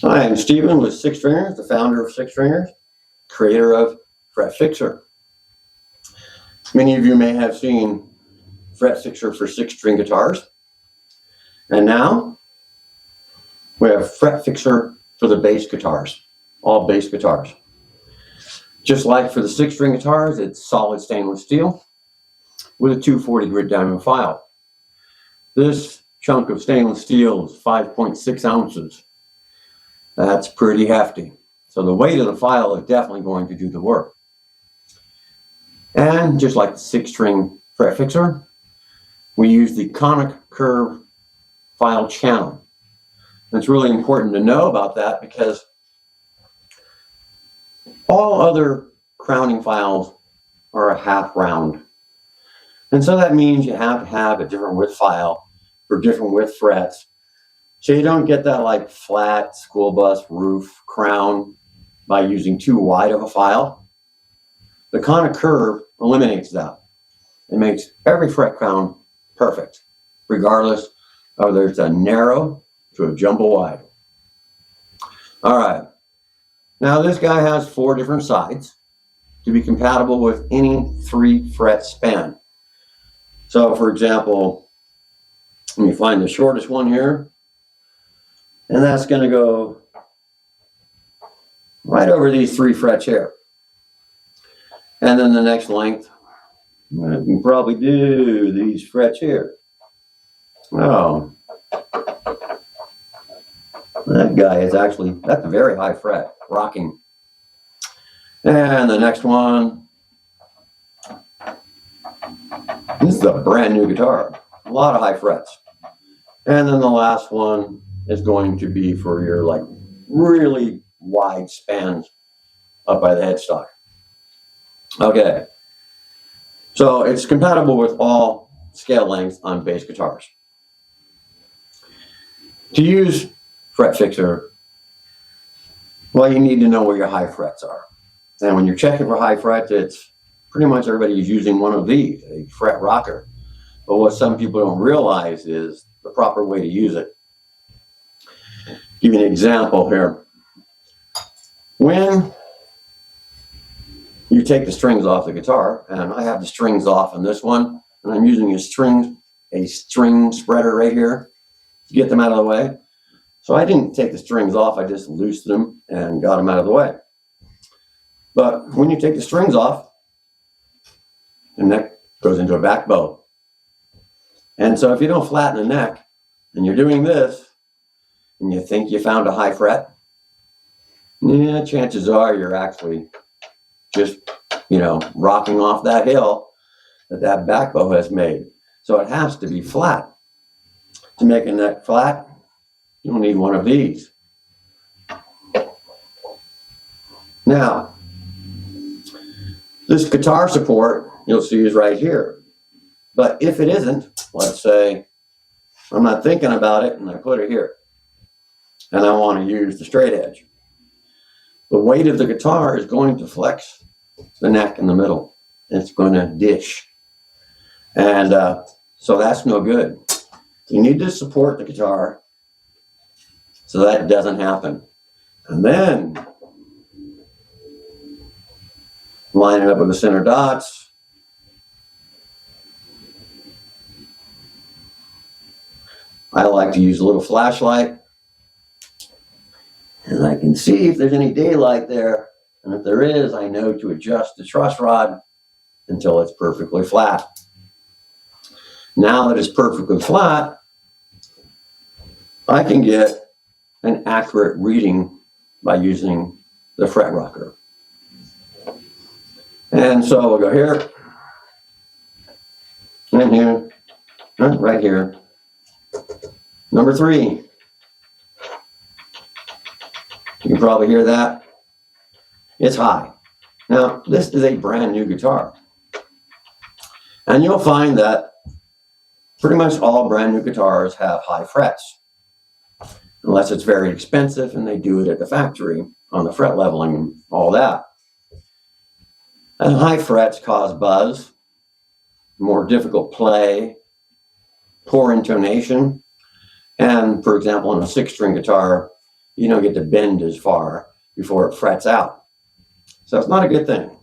Hi, I'm Stephen with SixStringers, the founder of SixStringers, creator of FretFixxer. Many of you may have seen FretFixxer for 6-string guitars. And now we have FretFixxer for the bass guitars, all bass guitars. Just like for the 6-string guitars, it's solid stainless steel with a 240 grit diamond file. This chunk of stainless steel is 5.6 ounces. That's pretty hefty. So the weight of the file is definitely going to do the work. And just like the 6-string FretFixxer, we use the conic curve file channel. And it's really important to know about that because all other crowning files are a half round. And so that means you have to have a different width file for different width frets. So you don't get that like flat school bus roof crown by using too wide of a file. The conic curve eliminates that. It makes every fret crown perfect, regardless of whether it's a narrow to a jumbo wide. All right. Now this guy has 4 different sides to be compatible with any 3-fret span. So for example, let me find the shortest one here. And that's going to go right over these 3 frets here. And then the next length, I can probably do these frets here. Oh, that guy is actually, that's a very high fret, rocking. And the next one, this is a brand new guitar, a lot of high frets. And then the last one is going to be for your like really wide spans up by the headstock. Okay, so it's compatible with all scale lengths on bass guitars. To use FretFixxer, well, you need to know where your high frets are. And when you're checking for high frets, it's pretty much everybody is using one of these, a fret rocker. But what some people don't realize is the proper way to use it. Give you an example here. When you take the strings off the guitar, and I have the strings off on this one, and I'm using a string spreader right here to get them out of the way. So I didn't take the strings off, I just loosened them and got them out of the way. But when you take the strings off, the neck goes into a back bow. And so if you don't flatten the neck, and you're doing this, and you think you found a high fret, yeah, chances are you're actually just, rocking off that hill that back bow has made. So it has to be flat. To make a neck flat, you'll need one of these. Now, this guitar support you'll see is right here. But if it isn't, let's say I'm not thinking about it and I put it here, and I want to use the straight edge. The weight of the guitar is going to flex the neck in the middle. It's going to dish. And so that's no good. You need to support the guitar so that doesn't happen. And then line it up with the center dots. I like to use a little flashlight. And I can see if there's any daylight there. And if there is, I know to adjust the truss rod until it's perfectly flat. Now that it's perfectly flat, I can get an accurate reading by using the fret rocker. And so we'll go here, and here, right here. Number 3. You can probably hear that. It's high. Now, this is a brand new guitar. And you'll find that pretty much all brand new guitars have high frets. Unless it's very expensive and they do it at the factory on the fret leveling and all that. And high frets cause buzz, more difficult play, poor intonation. And for example, on a 6-string guitar, you don't get to bend as far before it frets out. So it's not a good thing.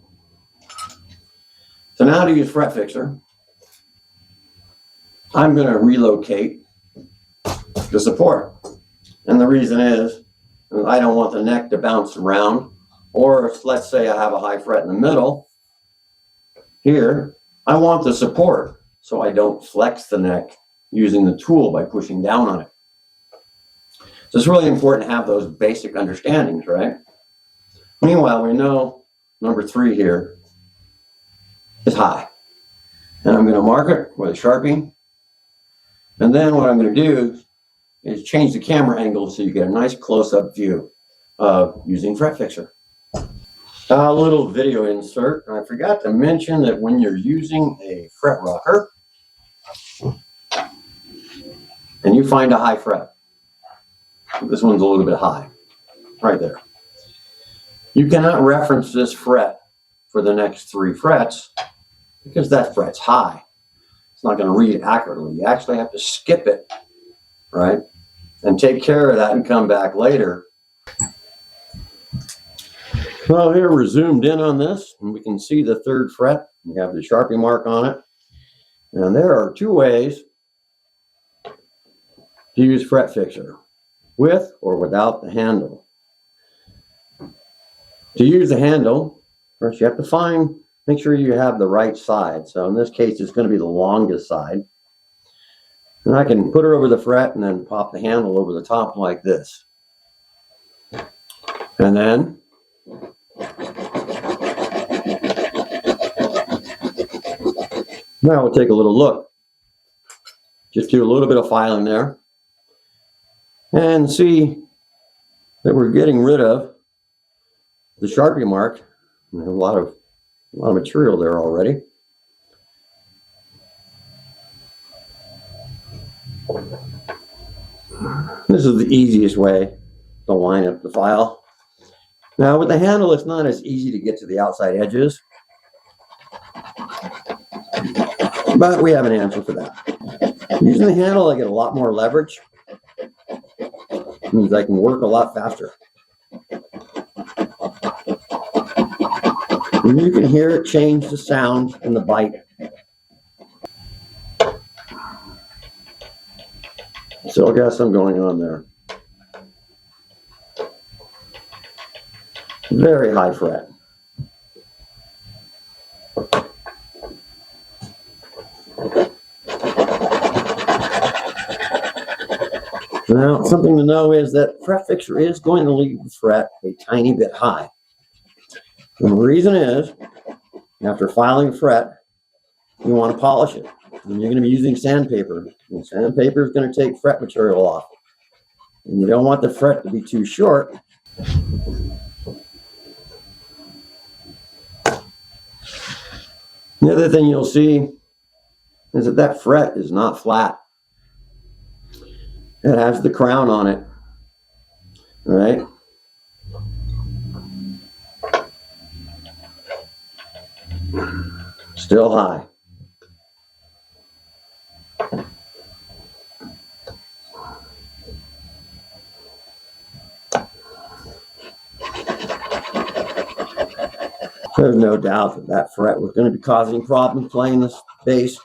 So now to use FretFixxer, I'm going to relocate the support. And the reason is I don't want the neck to bounce around, or if, let's say I have a high fret in the middle here, I want the support so I don't flex the neck using the tool by pushing down on it. So it's really important to have those basic understandings, right? Meanwhile, we know number 3 here is high. And I'm going to mark it with a sharpie. And then what I'm going to do is change the camera angle so you get a nice close-up view of using FretFixxer. A little video insert. I forgot to mention that when you're using a fret rocker and you find a high fret, this one's a little bit high, right there. You cannot reference this fret for the next 3 frets because that fret's high. It's not going to read accurately. You actually have to skip it, right? And take care of that and come back later. Well, here we're zoomed in on this, and we can see the 3rd fret. We have the Sharpie mark on it. And there are 2 ways to use FretFixxer, with or without the handle. To use the handle, first you have to make sure you have the right side. So in this case, it's going to be the longest side. And I can put it over the fret and then pop the handle over the top like this. And then now we'll take a little look. Just do a little bit of filing there and see that we're getting rid of the Sharpie mark. There's a lot of material there already. This is the easiest way to line up the file. Now with the handle, it's not as easy to get to the outside edges, but we have an answer for that. Using the handle, I get a lot more leverage. It means I can work a lot faster. And you can hear it change the sound and the bite. Still got some going on there. Very high fret. Now, something to know is that FretFixxer is going to leave the fret a tiny bit high. And the reason is, after filing the fret, you want to polish it. And you're going to be using sandpaper. And sandpaper is going to take fret material off. And you don't want the fret to be too short. The other thing you'll see is that fret is not flat. It has the crown on it, right? Still high. There's no doubt that fret was going to be causing problems playing this bass.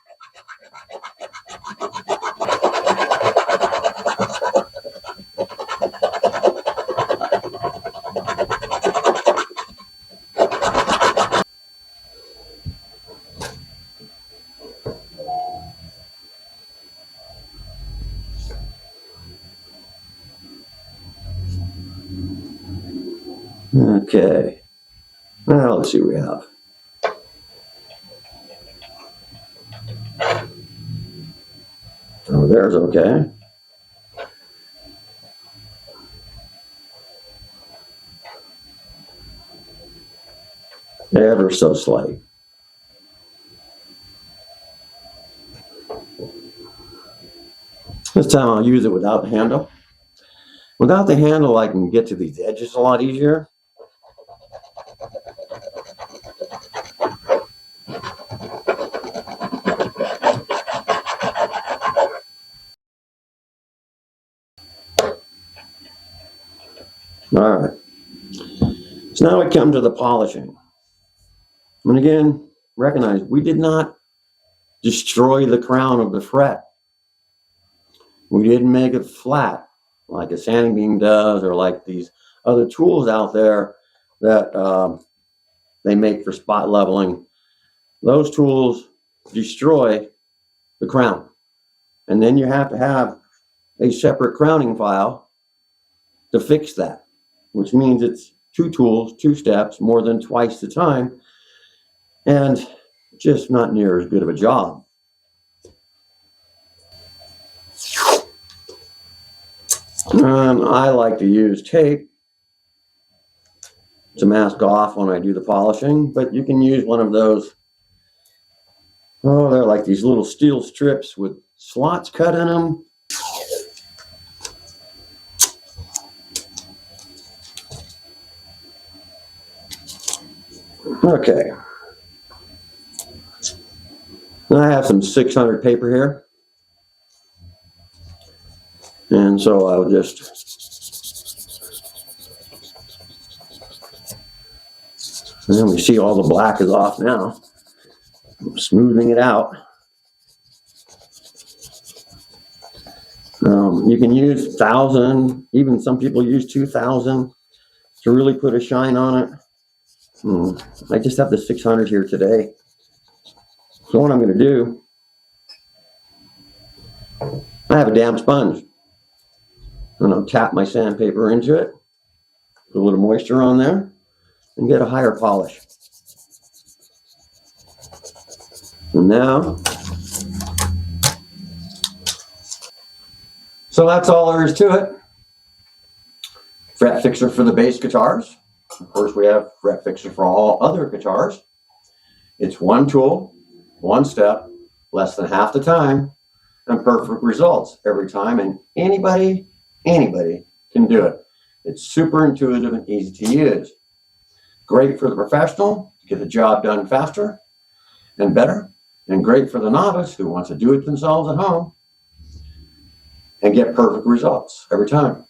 Okay. Now let's see what we have. Oh, there's okay. Ever so slight. This time I'll use it without the handle. Without the handle, I can get to these edges a lot easier. All right. So now we come to the polishing. And again, recognize we did not destroy the crown of the fret. We didn't make it flat like a sanding beam does, or like these other tools out there that they make for spot leveling. Those tools destroy the crown. And then you have to have a separate crowning file to fix that, which means it's 2 tools, 2 steps, more than twice the time, and just not near as good of a job. I like to use tape to mask off when I do the polishing, but you can use one of those, they're like these little steel strips with slots cut in them. Okay. I have some 600 paper here. And so I'll just and we see all the black is off now. I'm smoothing it out. You can use 1,000, even some people use 2,000 to really put a shine on it. I just have the 600 here today. So what I'm going to do, I have a damp sponge. And I'll tap my sandpaper into it, put a little moisture on there, and get a higher polish. And now, so that's all there is to it. Fret fixer for the bass guitars. Of course, we have fret fixer for all other guitars. It's 1 tool, 1 step, less than half the time, and perfect results every time. And anybody can do it. It's super intuitive and easy to use. Great for the professional to get the job done faster and better, and great for the novice who wants to do it themselves at home and get perfect results every time.